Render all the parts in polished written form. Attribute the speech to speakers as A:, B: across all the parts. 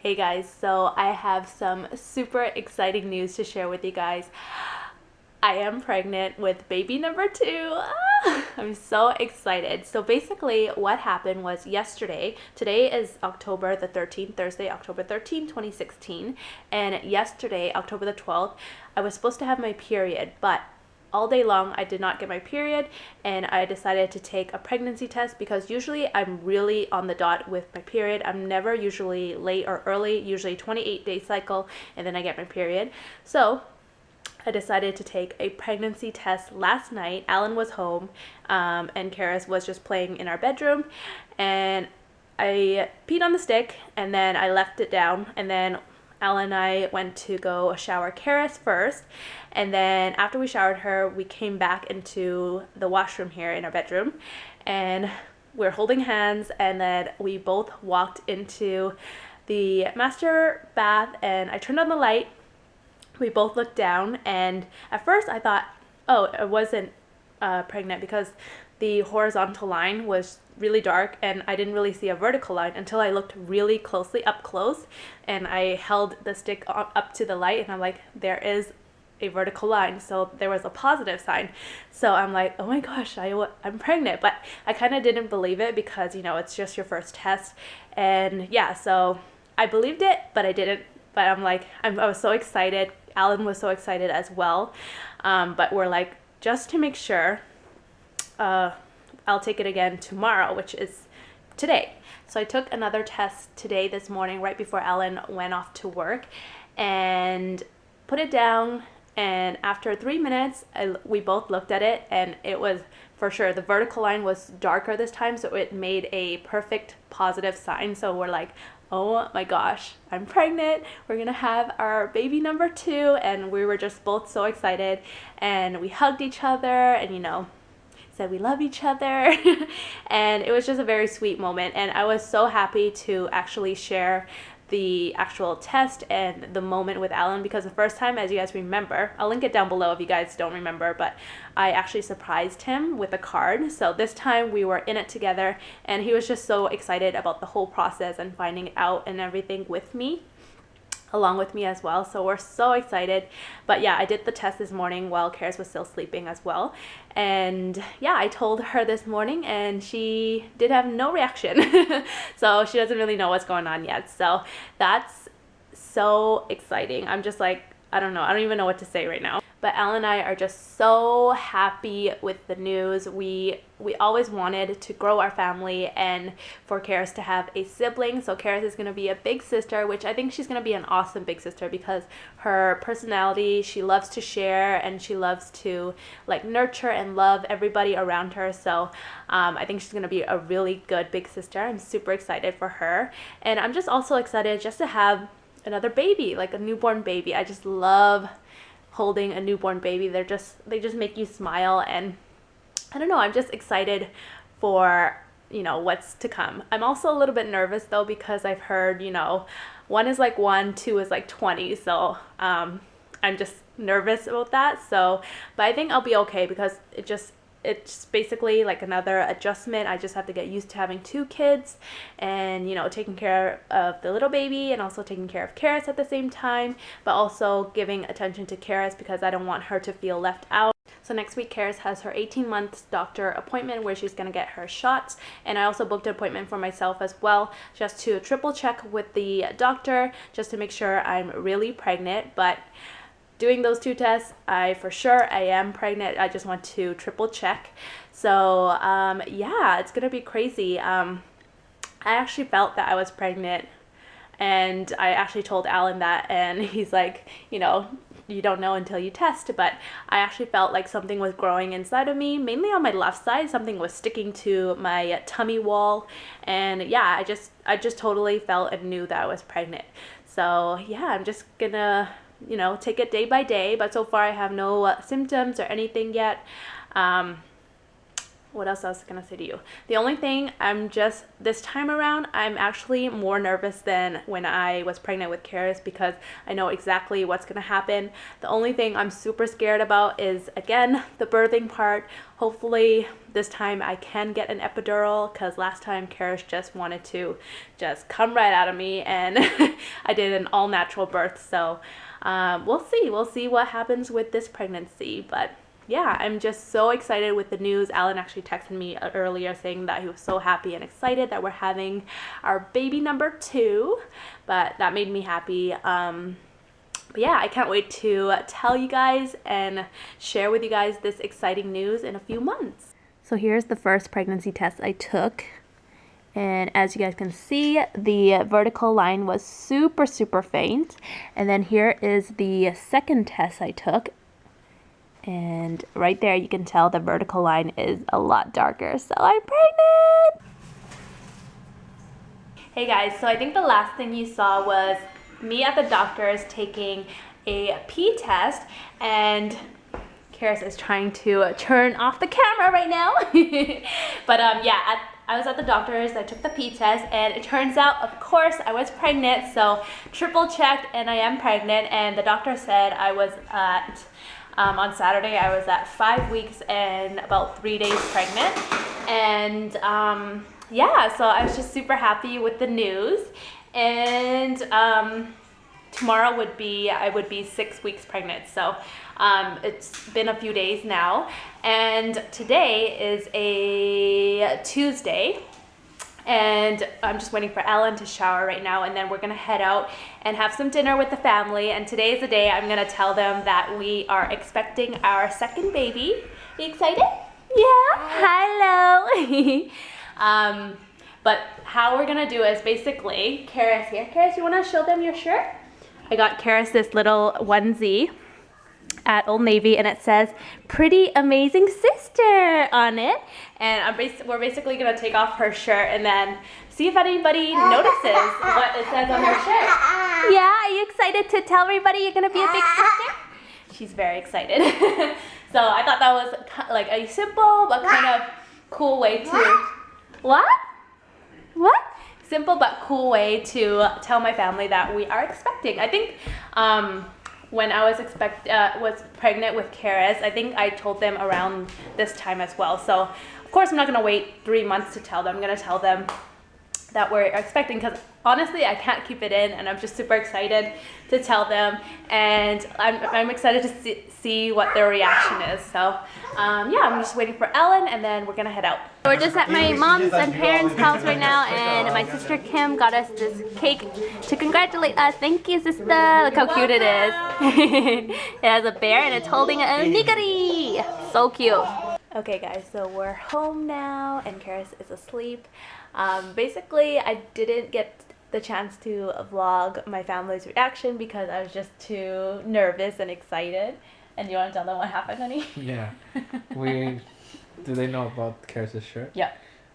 A: Hey guys, so I have some super exciting news to share with you guys. I am pregnant with baby number 2. I'm so excited. So basically what happened was yesterday, today is October the 13th, Thursday, October 13th, 2016, and yesterday, October the 12th, I was supposed to have my period, but all day long I did not get my period, and I decided to take a pregnancy test because usually I'm really on the dot with my period. I'm never usually late or early, usually 28-day cycle, and then I get my period. So I decided to take a pregnancy test last night. Alan was home, and Karis was just playing in our bedroom, and I peed on the stick and then I left it down, and then Alan and I went to go shower Karis first, and then after we showered her, we came back into the washroom here in our bedroom, and we're holding hands, and then we both walked into the master bath, and I turned on the light. We both looked down, and at first I thought, oh, I wasn't pregnant because the horizontal line was really dark and I didn't really see a vertical line until I looked really closely up close, and I held the stick up to the light and I'm like, there is a vertical line, so there was a positive sign. So I'm like, oh my gosh, I'm pregnant, but I kind of didn't believe it because, you know, it's just your first test. And yeah, so I believed it, but I didn't. But I'm like, I was so excited. Alan was so excited as well. But we're like, just to make sure, I'll take it again tomorrow, which is today. So I took another test today, this morning, right before Alan went off to work, and put it down. And after 3 minutes, we both looked at it, and it was for sure, the vertical line was darker this time, so it made a perfect positive sign. So we're like, oh my gosh, I'm pregnant. We're gonna have our baby number 2, and we were just both so excited, and we hugged each other, and you know, said we love each other. And it was just a very sweet moment, and I was so happy to actually share the actual test and the moment with Alan, because the first time, as you guys remember, I'll link it down below if you guys don't remember, but I actually surprised him with a card. So this time we were in it together, and he was just so excited about the whole process and finding out and everything with me, along with me as well. So we're so excited. But yeah, I did the test this morning while Karis was still sleeping as well. And yeah, I told her this morning, and she did have no reaction. So she doesn't really know what's going on yet. So that's so exciting. I'm just like, I don't know. I don't even know what to say right now. But Alan and I are just so happy with the news. We always wanted to grow our family and for Karis to have a sibling. So Karis is going to be a big sister, which I think she's going to be an awesome big sister because her personality, she loves to share and she loves to like nurture and love everybody around her. So I think she's going to be a really good big sister. I'm super excited for her. And I'm just also excited just to have another baby, like a newborn baby. I just love holding a newborn baby. They just make you smile, and I don't know, I'm just excited for, you know, what's to come. I'm also a little bit nervous though, because I've heard, you know, 1 is like 1, 2 is like 20. So I'm just nervous about that. So, but I think I'll be okay because it's basically like another adjustment. I just have to get used to having 2 kids and, you know, taking care of the little baby and also taking care of Karis at the same time, but also giving attention to Karis because I don't want her to feel left out. So next week, Karis has her 18-month doctor appointment where she's going to get her shots. And I also booked an appointment for myself as well, just to triple check with the doctor, just to make sure I'm really pregnant. But doing those 2 tests, I am pregnant. I just want to triple check. So yeah, it's gonna be crazy. I actually felt that I was pregnant, and I actually told Alan that, and he's like, you know, you don't know until you test. But I actually felt like something was growing inside of me, mainly on my left side. Something was sticking to my tummy wall, and yeah, I just totally felt and knew that I was pregnant. So yeah, I'm just gonna, you know, take it day by day, but so far I have no symptoms or anything yet. what else I was gonna say to you? The only thing this time around, I'm actually more nervous than when I was pregnant with Karis because I know exactly what's gonna happen. The only thing I'm super scared about is, again, the birthing part. Hopefully this time I can get an epidural, because last time Karis just wanted to just come right out of me, and I did an all natural birth. So we'll see what happens with this pregnancy. But yeah, I'm just so excited with the news. Alan actually texted me earlier saying that he was so happy and excited that we're having our baby number 2, but that made me happy. But yeah, I can't wait to tell you guys and share with you guys this exciting news in a few months. So here's the first pregnancy test I took. And as you guys can see, the vertical line was super, super faint. And then here is the second test I took. And right there, you can tell the vertical line is a lot darker. So I'm pregnant! Hey guys, so I think the last thing you saw was me at the doctor's taking a pee test, and Karis is trying to turn off the camera right now. But yeah, I was at the doctor's, I took the pee test, and it turns out, of course, I was pregnant. So triple checked, and I am pregnant. And the doctor said I was at on Saturday, I was at 5 weeks and about 3 days pregnant. And yeah, so I was just super happy with the news. And tomorrow I would be 6 weeks pregnant. So it's been a few days now. And today is a Tuesday. And I'm just waiting for Ellen to shower right now, and then we're gonna head out and have some dinner with the family. And today is the day I'm gonna tell them that we are expecting our second baby. Are you excited? Yeah, hello. But how we're gonna do is basically, Karis here. Karis, you wanna show them your shirt? I got Karis this little onesie at Old Navy, and it says "Pretty Amazing Sister" on it. And we're basically gonna take off her shirt and then see if anybody notices what it says on her shirt. Yeah, are you excited to tell everybody you're gonna be a big sister? She's very excited. So I thought that was like a simple but kind of cool way to what? Simple but cool way to tell my family that we are expecting. I think when I was pregnant with Karis, I think I told them around this time as well. So of course I'm not gonna wait 3 months to tell them. I'm gonna tell them that we're expecting, because honestly I can't keep it in, and I'm just super excited to tell them, and I'm excited to see what their reaction is. So yeah, I'm just waiting for Ellen, and then we're gonna head out. We're just at my mom's and parents' house right now, and my sister Kim got us this cake to congratulate us. Thank you, sister. Look how cute it is. It has a bear and it's holding a nigiri. So cute. Okay guys, so we're home now and Karis is asleep. Basically, I didn't get the chance to vlog my family's reaction because I was just too nervous and excited. And you want to tell them what happened, honey?
B: Yeah. Do they know about Karis' shirt?
A: Yeah.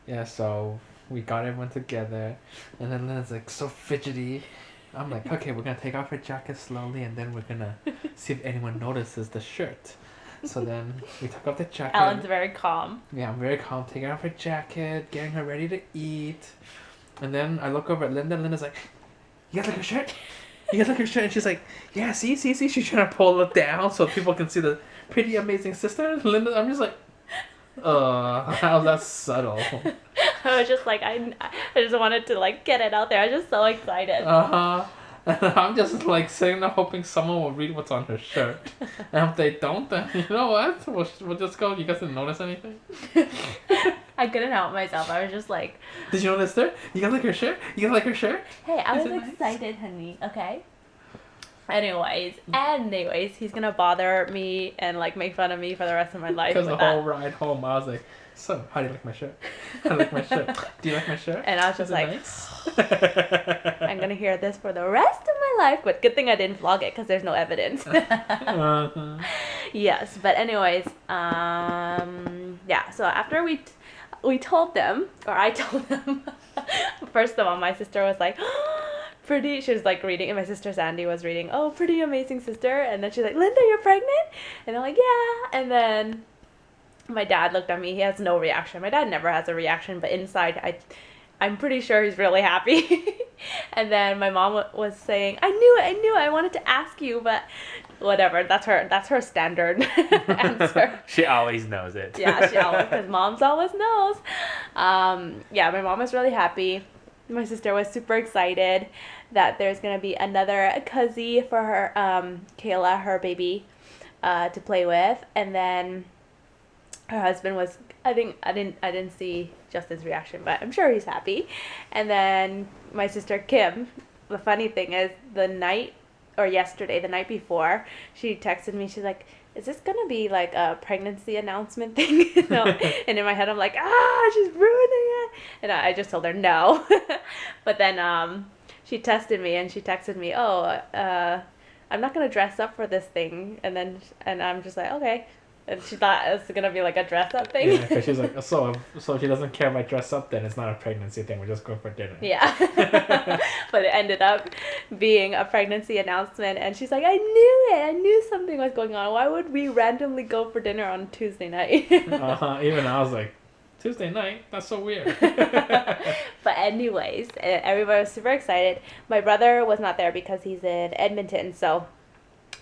B: Yeah, so we got everyone together, and then Linda's like so fidgety. I'm like, okay, we're gonna take off her jacket slowly, and then we're gonna see if anyone notices the shirt. So then we took off the jacket.
A: Alan's very calm.
B: Yeah, I'm very calm, taking off her jacket, getting her ready to eat. And then I look over at Linda, and Linda's like, you guys like her shirt? You guys like her shirt? And she's like, yeah, see? She's trying to pull it down so people can see the pretty amazing sister. Linda, I'm just like, how's that subtle?
A: I was just like, I just wanted to like get it out there. I was just so excited.
B: And I'm just like sitting there hoping someone will read what's on her shirt. And if they don't, then you know what? We'll just go. You guys didn't notice anything?
A: I couldn't help myself. I was just like...
B: Did you notice her? You guys like her shirt? You guys like her shirt?
A: Hey, I was excited, honey. Okay? Anyways, he's gonna bother me and like make fun of me for the rest of my life.
B: Because the whole ride home, I was like, so, how do you like my shirt? I like my shirt. Do you like my shirt?
A: And I was just like, nice? I'm gonna hear this for the rest of my life. But good thing I didn't vlog it because there's no evidence. Yes, but anyways, yeah. So after we told them, or I told them, first of all, my sister was like, pretty, she was like reading, and my sister Sandy was reading, oh, pretty amazing sister, and then she's like, Linda, you're pregnant? And I'm like, yeah, and then My dad looked at me. He has no reaction. My dad never has a reaction, but inside, I'm pretty sure he's really happy. And then my mom was saying, I knew it. I wanted to ask you, but whatever. That's her standard answer.
B: She always knows it.
A: Yeah, because moms always knows. Yeah, my mom was really happy. My sister was super excited that there's going to be another cousin for her, Kayla, her baby, to play with. And then her husband was, I didn't see Justin's reaction, but I'm sure he's happy. And then my sister Kim, the funny thing is, the night before, she texted me, she's like, is this gonna be like a pregnancy announcement thing? And in my head I'm like, she's ruining it. And I just told her no. But then she texted me, I'm not gonna dress up for this thing. And I'm just like, okay. And she thought it was gonna be like a dress up thing.
B: Yeah, because she's like, so if she doesn't care about dress up, then it's not a pregnancy thing. We're just going for dinner.
A: Yeah. But it ended up being a pregnancy announcement, and she's like, I knew it. I knew something was going on. Why would we randomly go for dinner on Tuesday night?
B: Even I was like, Tuesday night? That's so weird.
A: But anyways, everybody was super excited. My brother was not there because he's in Edmonton. So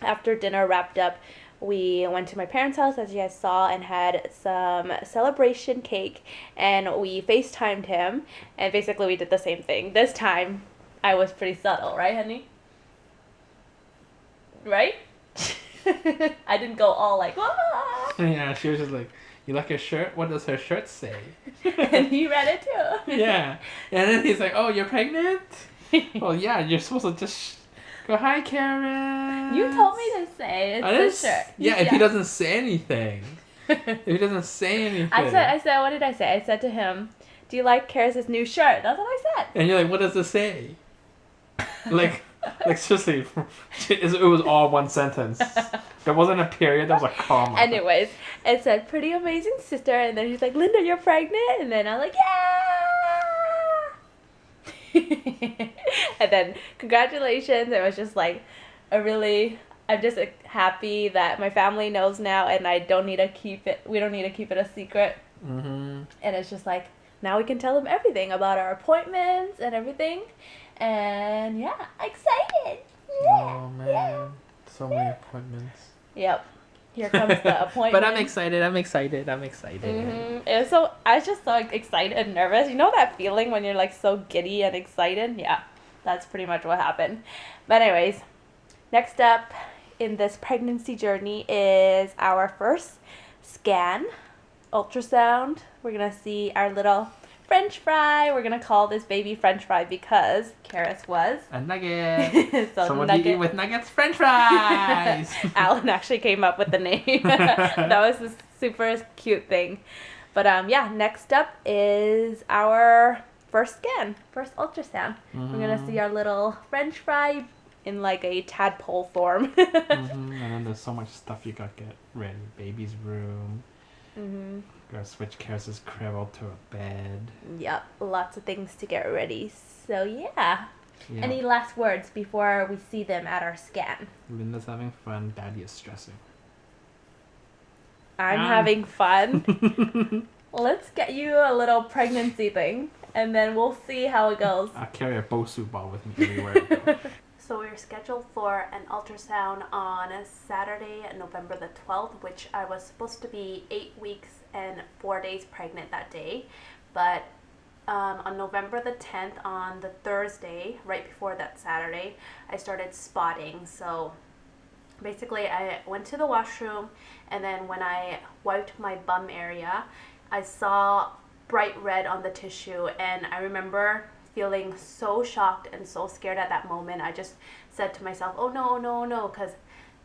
A: after dinner wrapped up, we went to my parents' house, as you guys saw, and had some celebration cake, and we FaceTimed him, and basically we did the same thing. This time, I was pretty subtle, right, honey? Right? I didn't go all like, wah!
B: Yeah, she was just like, you like her shirt? What does her shirt say?
A: And he read it too.
B: Yeah. And then he's like, oh, you're pregnant? Well, yeah, you're supposed to just go, hi, Karen.
A: You told me to say it's the shirt.
B: Yeah, if he doesn't say anything. If he doesn't say anything.
A: I said, what did I say? I said to him, do you like Karis' new shirt? That's what I said.
B: And you're like, what does it say? Like seriously, it was all one sentence. There wasn't a period, there was a comma.
A: Anyways, it said, pretty amazing sister, and then he's like, Linda, you're pregnant? And then I was like, yeah! And then, congratulations. It was just like I'm just happy that my family knows now, and we don't need to keep it a secret.
B: Mm-hmm.
A: And it's just like, now we can tell them everything about our appointments and everything. And yeah, excited. Yeah,
B: Oh man,
A: yeah.
B: so many appointments.
A: Yep. Here comes the appointment.
B: But I'm excited.
A: Mm-hmm. I was just so excited and nervous. You know that feeling when you're like so giddy and excited? Yeah, that's pretty much what happened. But anyways, next up in this pregnancy journey is our first scan, ultrasound. We're going to see our little French fry. We're going to call this baby French fry because Karis was
B: A nugget.
A: So
B: Someone
A: nugget.
B: eat with nuggets French fries.
A: Alan actually came up with the name. That was a super cute thing. But yeah, next up is our first ultrasound.
B: Mm-hmm.
A: We're going to see our little French fry in like a tadpole form.
B: Mm-hmm. And then there's so much stuff you got to get ready. Baby's room.
A: Mm-hmm.
B: Gotta switch Karis' crib to a bed.
A: Yep, lots of things to get ready. So yeah.
B: Yeah.
A: Any last words before we see them at our scan?
B: Linda's having fun. Daddy is stressing.
A: I'm having fun. Let's get you a little pregnancy thing, and then we'll see how it goes.
B: I carry a Bosu ball with me everywhere I go.
A: So we're scheduled for an ultrasound on Saturday, November the 12th, which I was supposed to be 8 weeks and 4 days pregnant that day. But on November the 10th, on the Thursday, right before that Saturday, I started spotting. So basically I went to the washroom, and then when I wiped my bum area, I saw bright red on the tissue, and I remember feeling so shocked and so scared at that moment. I just said to myself, oh no, because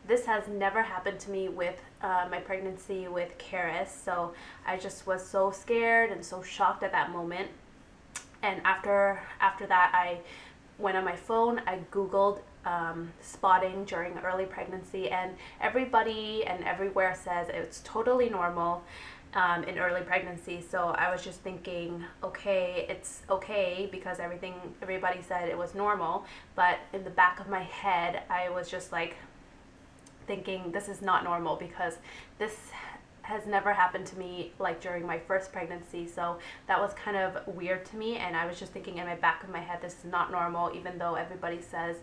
A: this has never happened to me with my pregnancy with Karis. So I just was so scared and so shocked at that moment. And after that, I went on my phone, I Googled spotting during early pregnancy, and everybody and everywhere says it's totally normal in early pregnancy. So I was just thinking, okay, it's okay because everybody said it was normal. But in the back of my head, I was just like thinking this is not normal because this has never happened to me like during my first pregnancy, so that was kind of weird to me, and I was just thinking in my back of my head, this is not normal, even though everybody says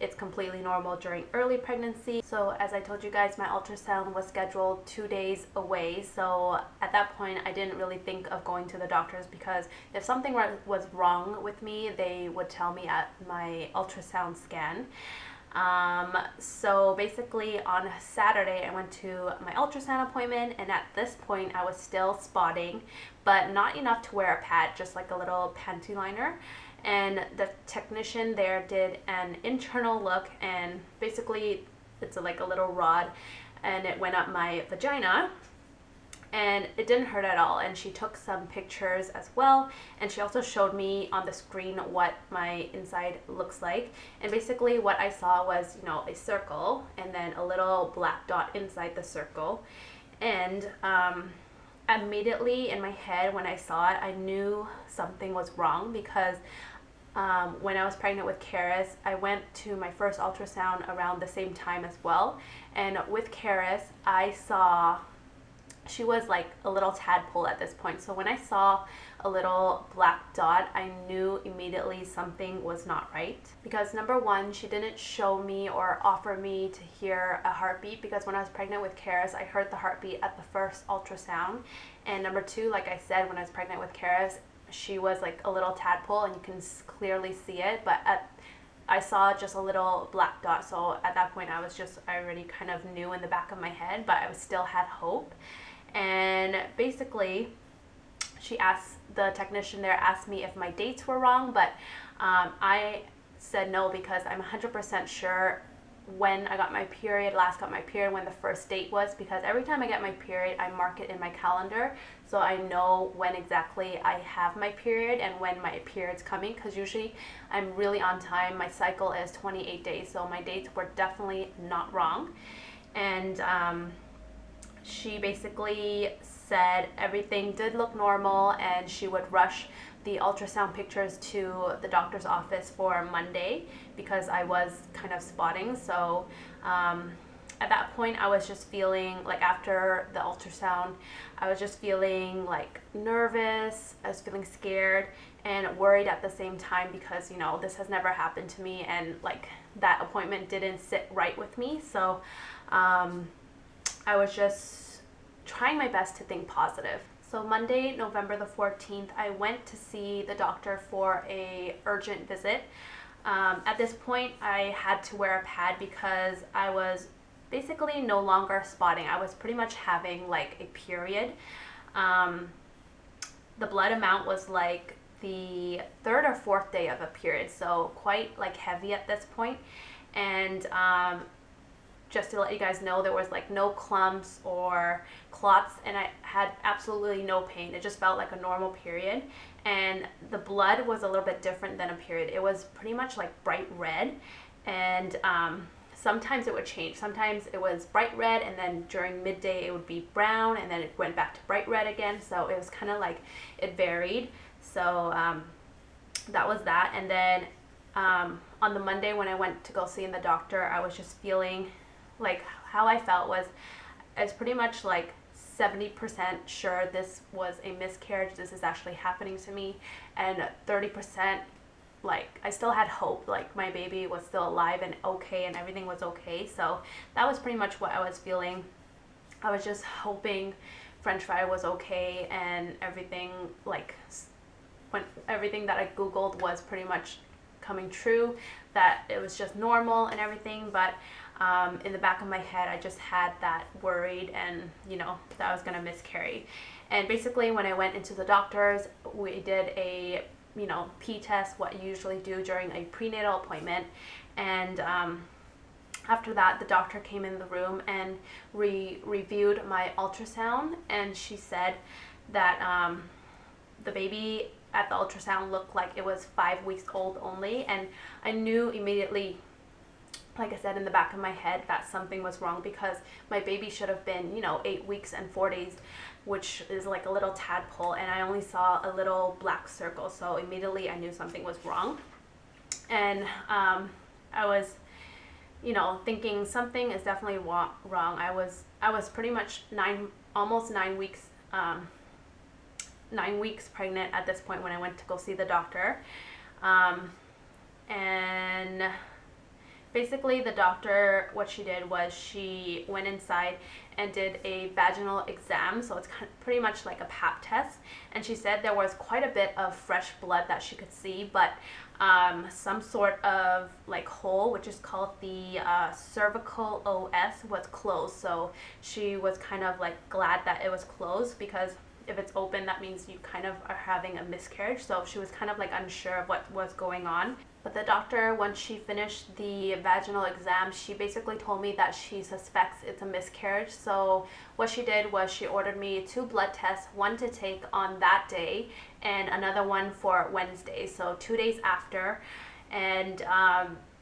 A: it's completely normal during early pregnancy. So as I told you guys, my ultrasound was scheduled 2 days away, so at that point I didn't really think of going to the doctors, because if something was wrong with me, they would tell me at my ultrasound scan. So basically on Saturday I went to my ultrasound appointment, and at this point I was still spotting, but not enough to wear a pad, just like a little panty liner. And the technician there did an internal look, and basically it's like a little rod, and it went up my vagina, and it didn't hurt at all. And she took some pictures as well, and she also showed me on the screen what my inside looks like. And basically what I saw was, you know, a circle and then a little black dot inside the circle. And immediately in my head when I saw it, I knew something was wrong, because when I was pregnant with Karis, I went to my first ultrasound around the same time as well. And with Karis, I saw she was like a little tadpole at this point. So when I saw a little black dot, I knew immediately something was not right. Because number one, she didn't show me or offer me to hear a heartbeat, because when I was pregnant with Karis, I heard the heartbeat at the first ultrasound. And number two, like I said, when I was pregnant with Karis, she was like a little tadpole, and you can clearly see it, but I saw just a little black dot. So at that point I already kind of knew in the back of my head, but I still had hope. And basically the technician there asked me if my dates were wrong, but I said no, because I'm 100% sure when I got my period, when the first date was, because every time I get my period, I mark it in my calendar, so I know when exactly I have my period and when my period's coming, because usually I'm really on time. My cycle is 28 days, so my dates were definitely not wrong. And she basically said everything did look normal, and she would rush the ultrasound pictures to the doctor's office for Monday, because I was kind of spotting. So at that point I was just feeling like, after the ultrasound, I was just feeling like nervous, I was feeling scared and worried at the same time, because, you know, this has never happened to me, and like that appointment didn't sit right with me. So I was just trying my best to think positive. So Monday, November the 14th, I went to see the doctor for a urgent visit. At this point, I had to wear a pad, because I was basically no longer spotting. I was pretty much having like a period. The blood amount was like the third or fourth day of a period, so quite like heavy at this point. And just to let you guys know, there was like no clumps or clots, and I had absolutely no pain. It just felt like a normal period. And the blood was a little bit different than a period. It was pretty much like bright red, and sometimes it would change. Sometimes it was bright red, and then during midday it would be brown, and then it went back to bright red again. So it was kind of like it varied. So that was that. And then on the Monday when I went to go see the doctor, I was just feeling like, how I felt was, I was pretty much like 70% sure this was a miscarriage, this is actually happening to me, and 30% like I still had hope, like my baby was still alive and okay, and everything was okay. So that was pretty much what I was feeling. I was just hoping French fry was okay, and everything, like when everything that I googled was pretty much coming true, that it was just normal and everything. But in the back of my head, I just had that worried, and you know, that I was gonna miscarry. And basically when I went into the doctors, we did a pee test, what you usually do during a prenatal appointment. And after that, the doctor came in the room and reviewed my ultrasound, and she said that the baby at the ultrasound looked like it was 5 weeks old only. And I knew immediately, like I said, in the back of my head, that something was wrong, because my baby should have been 8 weeks and 4 days, which is like a little tadpole, and I only saw a little black circle. So immediately I knew something was wrong. And I was thinking something is definitely wrong. I was pretty much almost 9 weeks, 9 weeks pregnant at this point when I went to go see the doctor. And basically the doctor, what she did was she went inside and did a vaginal exam, so it's pretty much like a pap test, and she said there was quite a bit of fresh blood that she could see, but some sort of like hole, which is called the cervical OS, was closed. So she was kind of like glad that it was closed, because if it's open, that means you kind of are having a miscarriage. So she was kind of like unsure of what was going on. But the doctor, once she finished the vaginal exam, she basically told me that she suspects it's a miscarriage. So what she did was she ordered me 2 blood tests, one to take on that day and another one for Wednesday, so 2 days after. And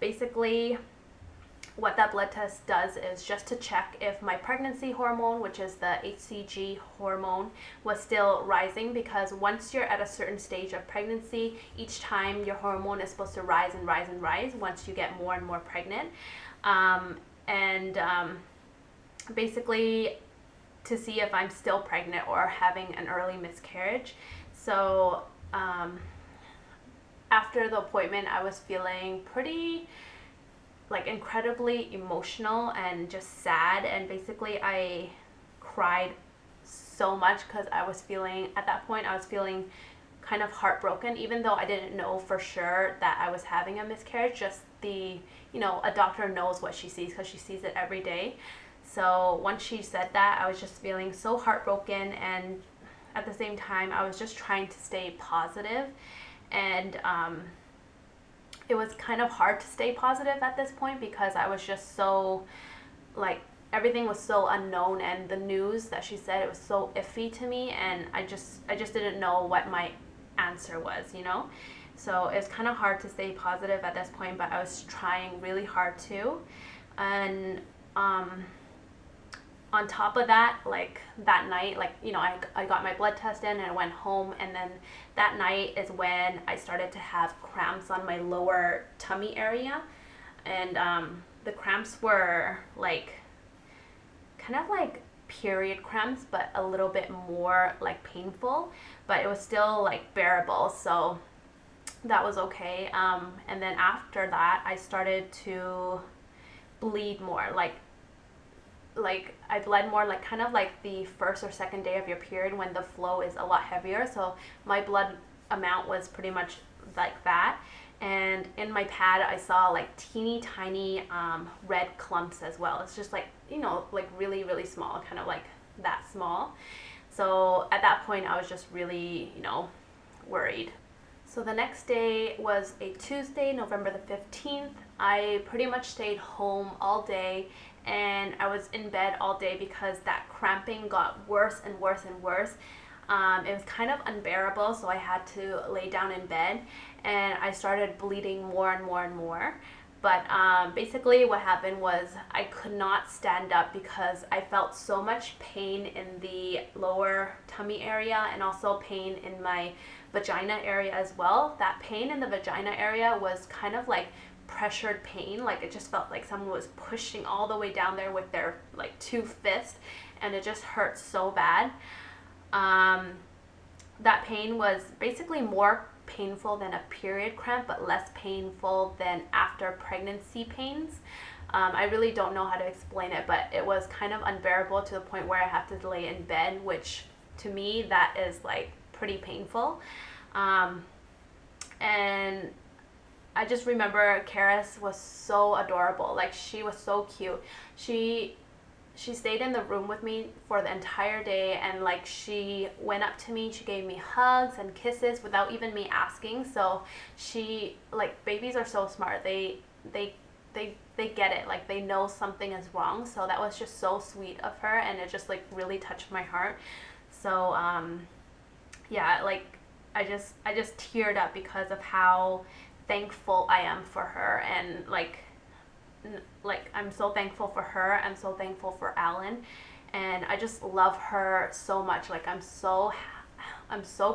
A: basically what that blood test does is just to check if my pregnancy hormone, which is the HCG hormone, was still rising, because once you're at a certain stage of pregnancy, each time your hormone is supposed to rise and rise and rise once you get more and more pregnant. Basically to see if I'm still pregnant or having an early miscarriage. So after the appointment, I was feeling pretty like incredibly emotional and just sad, and basically I cried so much because I was feeling, at that point I was feeling kind of heartbroken, even though I didn't know for sure that I was having a miscarriage. Just a doctor knows what she sees because she sees it every day. So once she said that, I was just feeling so heartbroken, and at the same time I was just trying to stay positive. And it was kind of hard to stay positive at this point, because I was just so, like, everything was so unknown, and the news that she said, it was so iffy to me, and I just didn't know what my answer was, So it was kind of hard to stay positive at this point, but I was trying really hard to. And on top of that, like that night, I got my blood test in and I went home, and then that night is when I started to have cramps on my lower tummy area. And the cramps were like kind of like period cramps, but a little bit more like painful, but it was still like bearable, so that was okay. And then after that I started to bleed more, like I bled more, like kind of like the first or second day of your period when the flow is a lot heavier. So my blood amount was pretty much like that. And in my pad I saw like teeny tiny red clumps as well. It's just like, like really, really small, kind of like that small. So at that point I was just really, worried. So the next day was a Tuesday, November the 15th. I pretty much stayed home all day, and I was in bed all day because that cramping got worse and worse and worse. It was kind of unbearable, so I had to lay down in bed, and I started bleeding more and more and more. But basically what happened was I could not stand up because I felt so much pain in the lower tummy area, and also pain in my vagina area as well. That pain in the vagina area was kind of like pressured pain, like it just felt like someone was pushing all the way down there with their like 2 fists, and it just hurt so bad. That pain was basically more painful than a period cramp, but less painful than after pregnancy pains. I really don't know how to explain it, but it was kind of unbearable to the point where I have to lay in bed, which to me that is like pretty painful. And I just remember Karis was so adorable. Like, she was so cute. She stayed in the room with me for the entire day, and like she went up to me, she gave me hugs and kisses without even me asking. So she, like, babies are so smart. They get it. Like, they know something is wrong. So that was just so sweet of her, and it just like really touched my heart. So yeah, like I just teared up because of how thankful I am for her, and like I'm so thankful for her. I'm so thankful for Alan, and I just love her so much. Like I'm so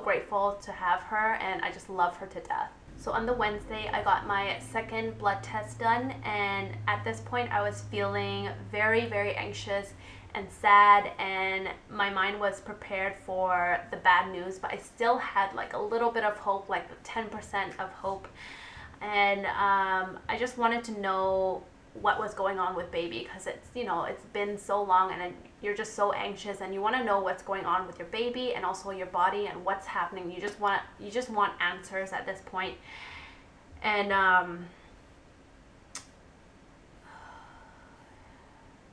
A: grateful to have her, and I just love her to death. So on the Wednesday, I got my second blood test done, and at this point, I was feeling very, very anxious and sad, and my mind was prepared for the bad news, but I still had like a little bit of hope, like 10% of hope. And I just wanted to know what was going on with baby, because it's, you know, it's been so long, and you're just so anxious, and you want to know what's going on with your baby and also your body and what's happening. You just want answers at this point. And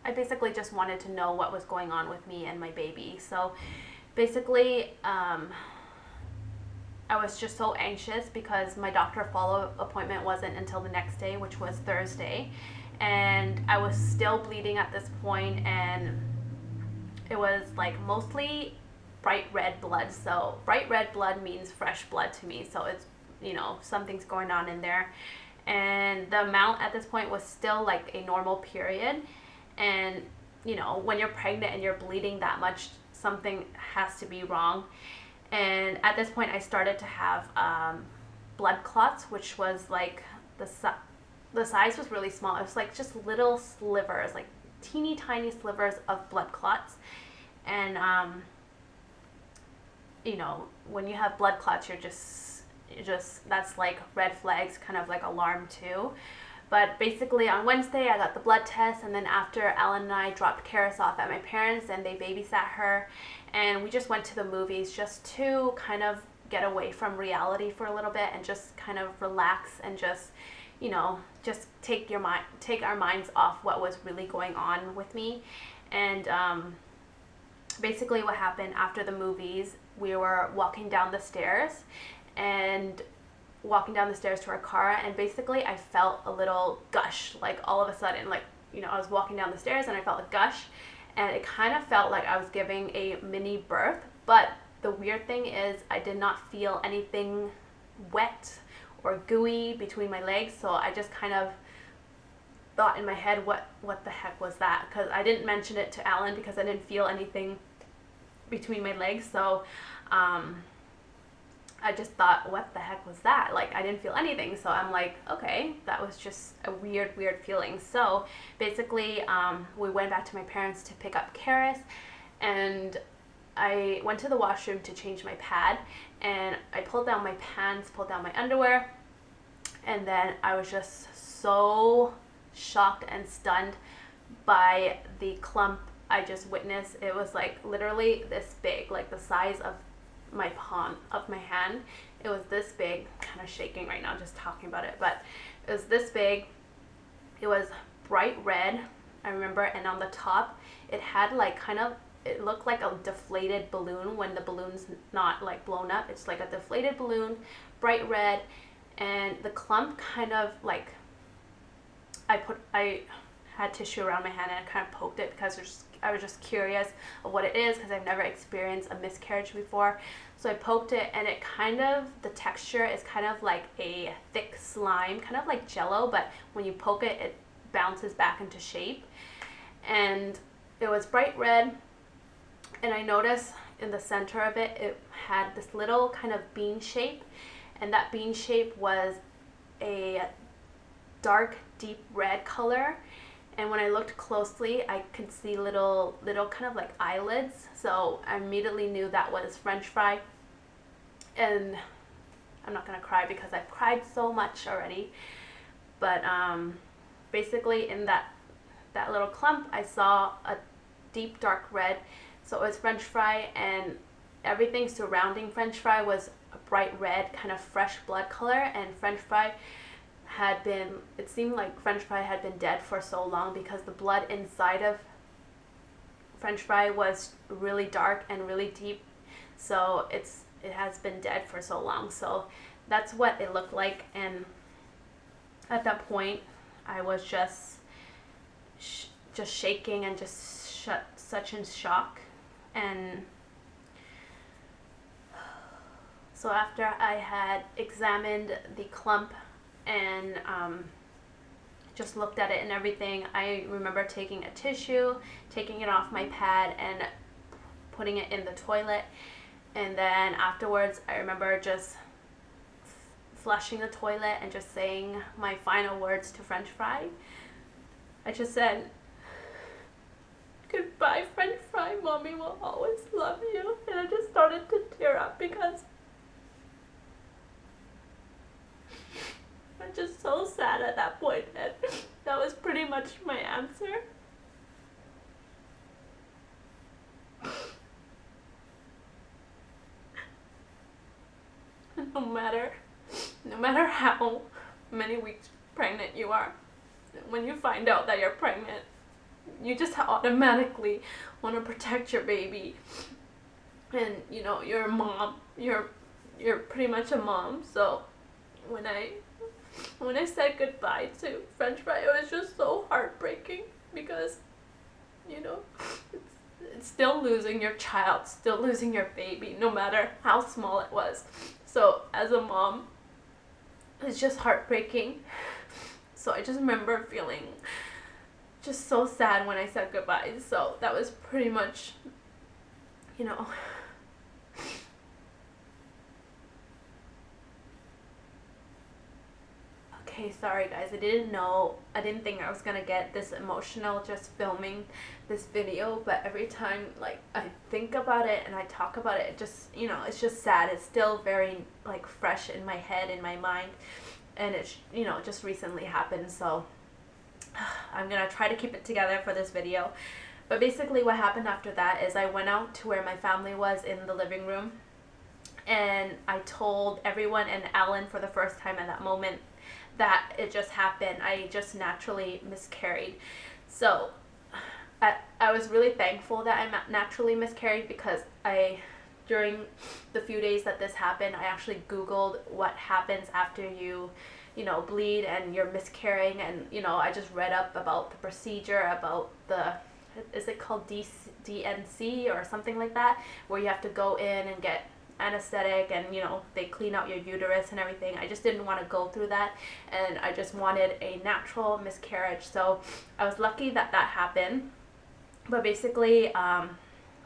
A: I basically just wanted to know what was going on with me and my baby. So basically, I was just so anxious because my doctor follow-up appointment wasn't until the next day, which was Thursday. And I was still bleeding at this point, and it was like mostly bright red blood. So bright red blood means fresh blood to me. So it's, you know, something's going on in there. And the amount at this point was still like a normal period. And, you know, when you're pregnant and you're bleeding that much, something has to be wrong. And at this point, I started to have blood clots, which was like the size was really small. It was like just little slivers, like teeny tiny slivers of blood clots. And, you know, when you have blood clots, you're just, that's like red flags, kind of like alarm too. But basically on Wednesday, I got the blood test, and then after, Alan and I dropped Karis off at my parents, and they babysat her, and we just went to the movies just to kind of get away from reality for a little bit and just kind of relax and just, you know, just take our minds off what was really going on with me. And basically what happened after the movies, we were walking down the stairs to our car, and basically I felt a little gush, like all of a sudden, like, you know, I was walking down the stairs and I felt a gush, and it kind of felt like I was giving a mini birth. But the weird thing is I did not feel anything wet or gooey between my legs, so I just kind of thought in my head, what the heck was that? Because I didn't mention it to Alan because I didn't feel anything between my legs. So I just thought, what the heck was that? Like, I didn't feel anything. So I'm like, okay, that was just a weird feeling. So basically, we went back to my parents to pick up Karis, and I went to the washroom to change my pad, and I pulled down my pants, pulled down my underwear, and then I was just so shocked and stunned by the clump I just witnessed. It was like literally this big, like the size of my palm of my hand. It was this big, kind of shaking right now just talking about it, but it was this big. It was bright red, I remember, and on the top it had like it looked like a deflated balloon when the balloon's not like blown up. It's like a deflated balloon, bright red, and the clump kind of like, I had tissue around my hand and I kind of poked it because I was just curious of what it is, because I've never experienced a miscarriage before. So I poked it, and it kind of, the texture is kind of like a thick slime, kind of like jello, but when you poke it, it bounces back into shape. And it was bright red, and I noticed in the center of it, it had this little kind of bean shape, and that bean shape was a dark, deep red color. And when I looked closely, I could see little kind of like eyelids. So I immediately knew that was French fry. And I'm not gonna cry because I've cried so much already. But basically in that little clump, I saw a deep dark red. So it was French fry, and everything surrounding French fry was a bright red, kind of fresh blood color. And French fry it seemed like French fry had been dead for so long, because the blood inside of French fry was really dark and really deep. So it has been dead for so long. So that's what it looked like. And at that point, I was just shaking and just such in shock. And so after I had examined the clump and just looked at it and everything, I remember taking a tissue, taking it off my pad and putting it in the toilet. And then afterwards, I remember just flushing the toilet and just saying my final words to French Fry. I just said, "Goodbye, French Fry. Mommy will always love you." And I just started to tear up because I'm just so sad at that point, and that was pretty much my answer. No matter how many weeks pregnant you are, when you find out that you're pregnant, you just automatically want to protect your baby. And you know, you're a mom. You're pretty much a mom. So when I said goodbye to French Fry, it was just so heartbreaking because, you know, it's still losing your child, still losing your baby, no matter how small it was. So as a mom, it's just heartbreaking. So I just remember feeling just so sad when I said goodbye. So that was pretty much, you know, okay, sorry guys, I didn't think I was gonna get this emotional just filming this video, but every time like I think about it and I talk about it, it just, you know, it's just sad. It's still very like fresh in my head, in my mind, and it's, you know, just recently happened. So I'm gonna try to keep it together for this video. But basically what happened after that is I went out to where my family was in the living room, and I told everyone and Alan for the first time at that moment that it just happened. I just naturally miscarried. So I was really thankful that I naturally miscarried because during the few days that this happened, I actually Googled what happens after you know, bleed and you're miscarrying, and, you know, I just read up about the procedure, about is it called DNC or something like that, where you have to go in and get anesthetic and, you know, they clean out your uterus and everything. I just didn't want to go through that, and I just wanted a natural miscarriage. So I was lucky that that happened. But basically,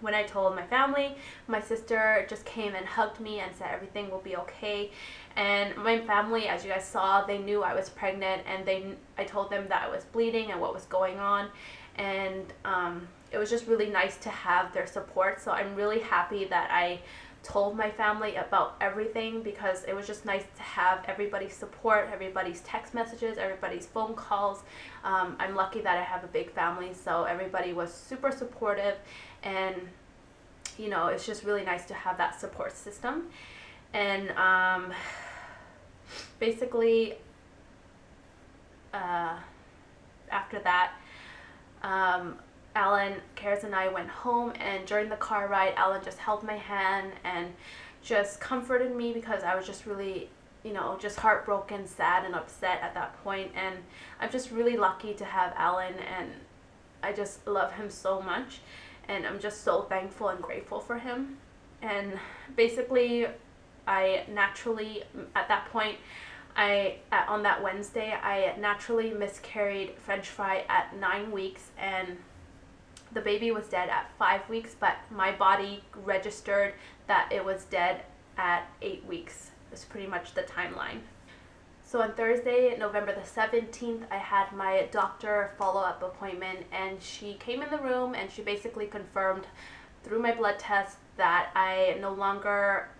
A: when I told my family, my sister just came and hugged me and said everything will be okay. And my family, as you guys saw, they knew I was pregnant, and I told them that I was bleeding and what was going on. And it was just really nice to have their support. So I'm really happy that I told my family about everything, because it was just nice to have everybody's support, everybody's text messages, everybody's phone calls. I'm lucky that I have a big family, so everybody was super supportive, and, you know, it's just really nice to have that support system. And basically after that, Alan, Karis, and I went home, and during the car ride, Alan just held my hand and just comforted me, because I was just really, you know, just heartbroken, sad, and upset at that point. And I'm just really lucky to have Alan, and I just love him so much, and I'm just so thankful and grateful for him. And basically, I naturally, at that point, on that Wednesday, I naturally miscarried French Fry at 9 weeks, and the baby was dead at 5 weeks, but my body registered that it was dead at 8 weeks. It's pretty much the timeline. So on Thursday, November the 17th, I had my doctor follow-up appointment, and she came in the room and she basically confirmed through my blood test that I no longer,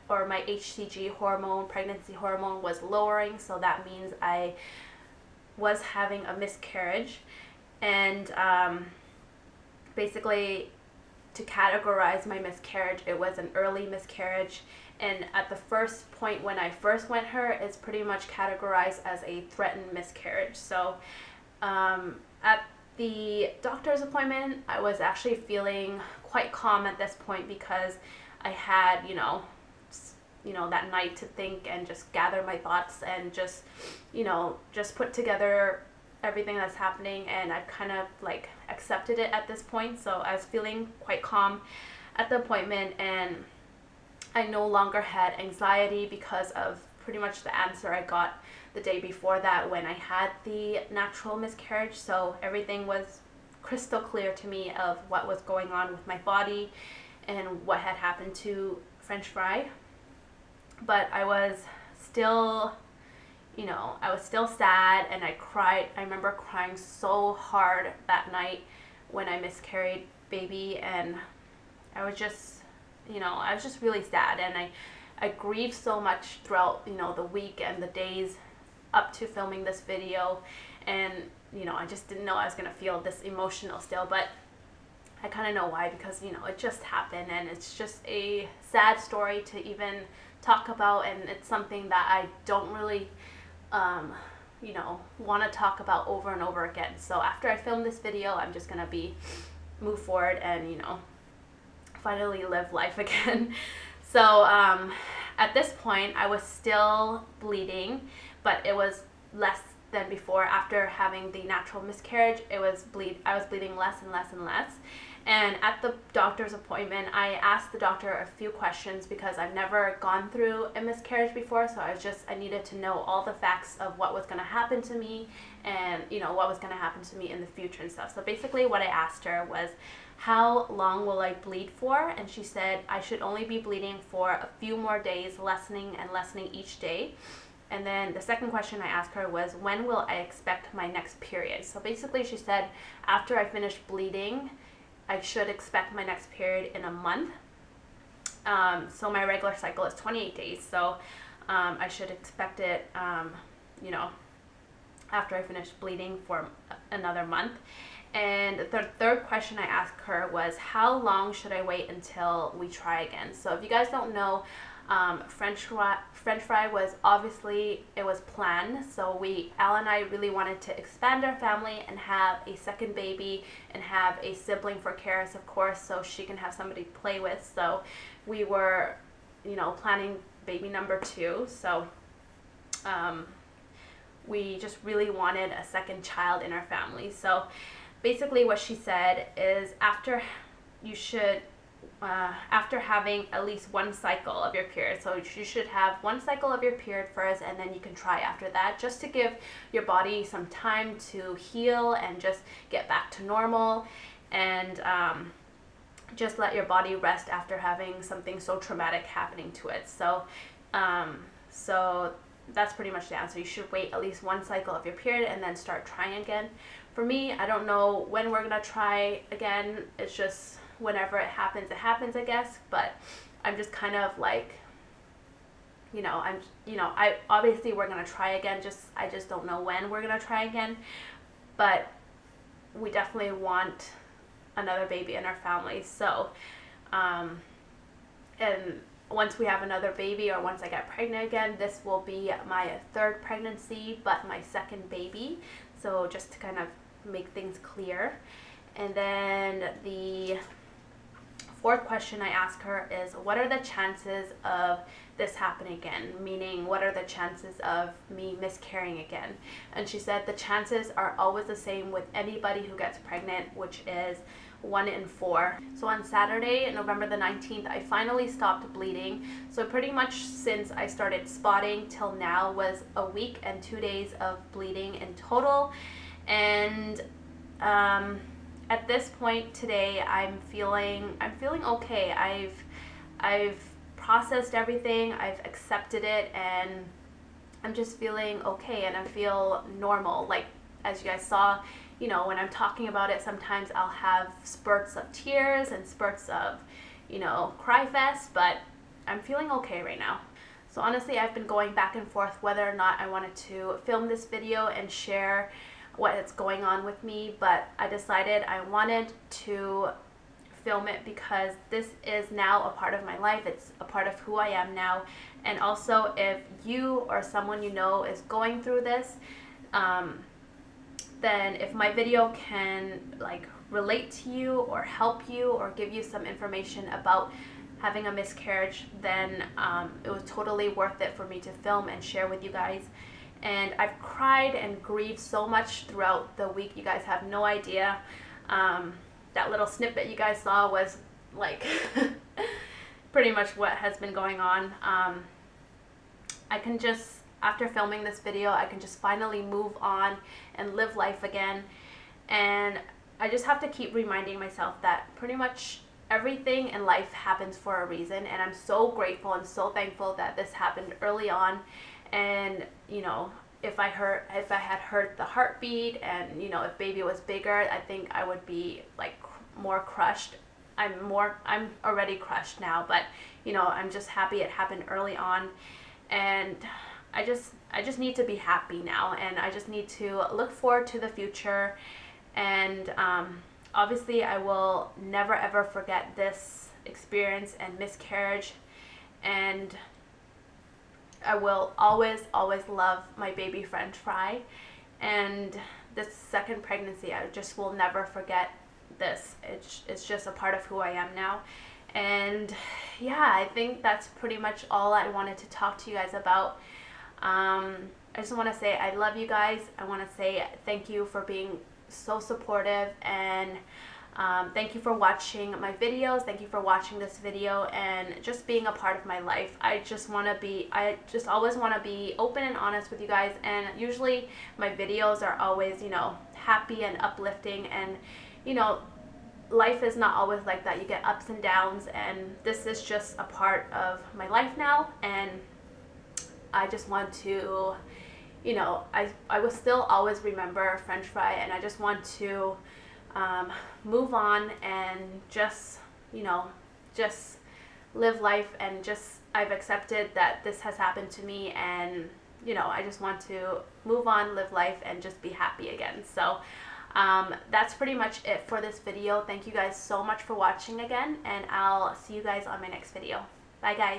A: or my HCG hormone, pregnancy hormone, was lowering. So that means I was having a miscarriage. And basically, to categorize my miscarriage, it was an early miscarriage. And at the first point when I first went her, it's pretty much categorized as a threatened miscarriage. So at the doctor's appointment, I was actually feeling quite calm at this point, because I had, you know, that night to think and just gather my thoughts and just, you know, just put together everything that's happening, and I've kind of like accepted it at this point. So I was feeling quite calm at the appointment, and I no longer had anxiety because of pretty much the answer I got the day before that when I had the natural miscarriage. So everything was crystal clear to me of what was going on with my body and what had happened to French Fry. But I was still, I was still sad, and I cried. I remember crying so hard that night when I miscarried baby, and I was just, I was just really sad, and I grieved so much throughout, the week and the days up to filming this video, and, I just didn't know I was going to feel this emotional still, but I kind of know why, because, it just happened, and it's just a sad story to even talk about, and it's something that I don't really, want to talk about over and over again. So after I film this video, I'm just going to move forward and, finally live life again. So at this point, I was still bleeding, but it was less than before. After having the natural miscarriage, I was bleeding less and less and less. And at the doctor's appointment, I asked the doctor a few questions because I've never gone through a miscarriage before, so I needed to know all the facts of what was going to happen to me, and what was going to happen to me in the future and stuff. So basically what I asked her was, how long will I bleed for? And she said I should only be bleeding for a few more days, lessening and lessening each day. And then the second question I asked her was, when will I expect my next period? So basically she said, after I finish bleeding, I should expect my next period in a month. So my regular cycle is 28 days. So I should expect it, after I finish bleeding for another month. And the third question I asked her was, how long should I wait until we try again? So if you guys don't know, French fry was obviously, it was planned. So Al and I really wanted to expand our family and have a second baby and have a sibling for Karis, of course, so she can have somebody to play with. So we were, planning baby number 2. So we just really wanted a second child in our family. So basically what she said is, after having at least one cycle of your period, so you should have one cycle of your period first, and then you can try after that, just to give your body some time to heal and just get back to normal, and just let your body rest after having something so traumatic happening to it. So that's pretty much the answer. You should wait at least one cycle of your period and then start trying again. For me, I don't know when we're gonna try again. It's just whenever it happens, I guess. But I'm just kind of like, I obviously we're gonna try again. I just don't know when we're gonna try again. But we definitely want another baby in our family. So, and once we have another baby, or once I get pregnant again, this will be my 3rd pregnancy, but my 2nd baby. So just to kind of make things clear. And then the 4th question I asked her is, what are the chances of this happening again? Meaning, what are the chances of me miscarrying again? And she said the chances are always the same with anybody who gets pregnant, which is 1 in 4. So on Saturday, November the 19th, I finally stopped bleeding. So pretty much since I started spotting till now was a week and 2 days of bleeding in total. And at this point today, I'm feeling okay. I've processed everything, I've accepted it, and I'm just feeling okay, and I feel normal. Like, as you guys saw, when I'm talking about it, sometimes I'll have spurts of tears and spurts of, cry fest, but I'm feeling okay right now. So honestly, I've been going back and forth whether or not I wanted to film this video and share what's going on with me, but I decided I wanted to film it because this is now a part of my life. It's a part of who I am now. And also, if you or someone you know is going through this, then if my video can relate to you or help you or give you some information about having a miscarriage, then it was totally worth it for me to film and share with you guys. And I've cried and grieved so much throughout the week. You guys have no idea. That little snippet you guys saw was pretty much what has been going on. After filming this video, I can just finally move on and live life again. And I just have to keep reminding myself that pretty much everything in life happens for a reason. And I'm so grateful and so thankful that this happened early on. And you know, if I had heard the heartbeat, and you know, if baby was bigger, I think I would be like more crushed. I'm already crushed now, but you know, I'm just happy it happened early on. And I just need to be happy now, and I just need to look forward to the future. And obviously I will never ever forget this experience and miscarriage. And I will always, always love my baby French fry. And this second pregnancy, I just will never forget this. It's just a part of who I am now. And yeah, I think that's pretty much all I wanted to talk to you guys about. I just want to say I love you guys. I want to say thank you for being so supportive, and thank you for watching my videos. Thank you for watching this video and just being a part of my life. I just always want to be open and honest with you guys. And usually my videos are always, you know, happy and uplifting. And, you know, life is not always like that. You get ups and downs. And this is just a part of my life now. And I just want to, you know, I will still always remember French fry. And I just want to move on and just, you know, just live life. And just, I've accepted that this has happened to me, and you know, I just want to move on, live life, and just be happy again. So that's pretty much it for this video. Thank you guys so much for watching again, and I'll see you guys on my next video. Bye guys.